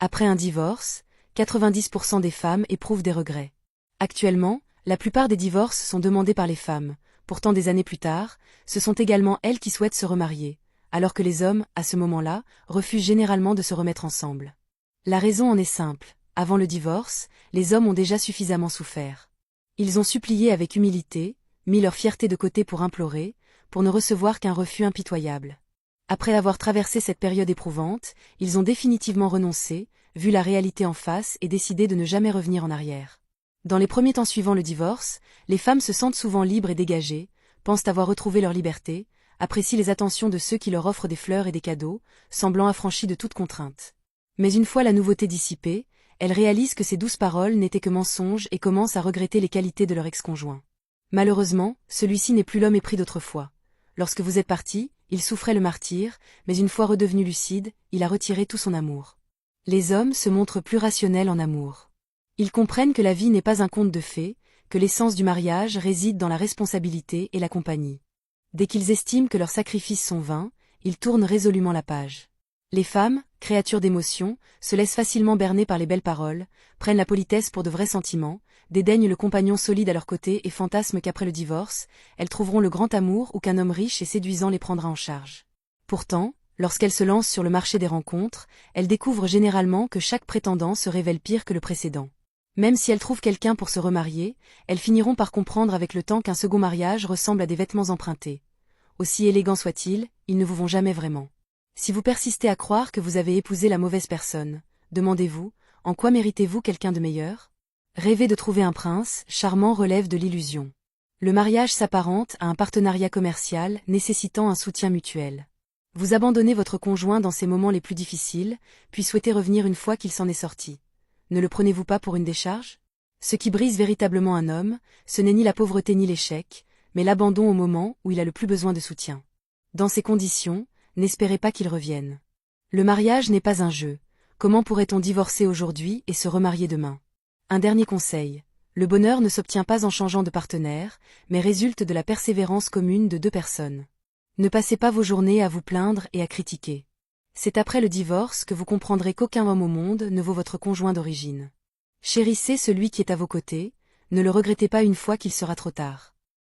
Après un divorce, 90% des femmes éprouvent des regrets. Actuellement, la plupart des divorces sont demandés par les femmes, pourtant des années plus tard, ce sont également elles qui souhaitent se remarier, alors que les hommes, à ce moment-là, refusent généralement de se remettre ensemble. La raison en est simple, avant le divorce, les hommes ont déjà suffisamment souffert. Ils ont supplié avec humilité, mis leur fierté de côté pour implorer, pour ne recevoir qu'un refus impitoyable. Après avoir traversé cette période éprouvante, ils ont définitivement renoncé, vu la réalité en face et décidé de ne jamais revenir en arrière. Dans les premiers temps suivant le divorce, les femmes se sentent souvent libres et dégagées, pensent avoir retrouvé leur liberté, apprécient les attentions de ceux qui leur offrent des fleurs et des cadeaux, semblant affranchies de toute contrainte. Mais une fois la nouveauté dissipée, elles réalisent que ces douces paroles n'étaient que mensonges et commencent à regretter les qualités de leur ex-conjoint. Malheureusement, celui-ci n'est plus l'homme épris d'autrefois. Lorsque vous êtes parti, il souffrait le martyre, mais une fois redevenu lucide, il a retiré tout son amour. Les hommes se montrent plus rationnels en amour. Ils comprennent que la vie n'est pas un conte de fées, que l'essence du mariage réside dans la responsabilité et la compagnie. Dès qu'ils estiment que leurs sacrifices sont vains, ils tournent résolument la page. Les femmes, créatures d'émotion, se laissent facilement berner par les belles paroles, prennent la politesse pour de vrais sentiments, dédaignent le compagnon solide à leur côté et fantasment qu'après le divorce, elles trouveront le grand amour ou qu'un homme riche et séduisant les prendra en charge. Pourtant, lorsqu'elles se lancent sur le marché des rencontres, elles découvrent généralement que chaque prétendant se révèle pire que le précédent. Même si elles trouvent quelqu'un pour se remarier, elles finiront par comprendre avec le temps qu'un second mariage ressemble à des vêtements empruntés. Aussi élégants soient-ils, ils ne vous vont jamais vraiment. Si vous persistez à croire que vous avez épousé la mauvaise personne, demandez-vous, en quoi méritez-vous quelqu'un de meilleur? Rêver de trouver un prince, charmant relève de l'illusion. Le mariage s'apparente à un partenariat commercial nécessitant un soutien mutuel. Vous abandonnez votre conjoint dans ses moments les plus difficiles, puis souhaitez revenir une fois qu'il s'en est sorti. Ne le prenez-vous pas pour une décharge? Ce qui brise véritablement un homme, ce n'est ni la pauvreté ni l'échec, mais l'abandon au moment où il a le plus besoin de soutien. Dans ces conditions, n'espérez pas qu'il revienne. Le mariage n'est pas un jeu. Comment pourrait-on divorcer aujourd'hui et se remarier demain? Un dernier conseil. Le bonheur ne s'obtient pas en changeant de partenaire, mais résulte de la persévérance commune de deux personnes. Ne passez pas vos journées à vous plaindre et à critiquer. C'est après le divorce que vous comprendrez qu'aucun homme au monde ne vaut votre conjoint d'origine. Chérissez celui qui est à vos côtés, ne le regrettez pas une fois qu'il sera trop tard.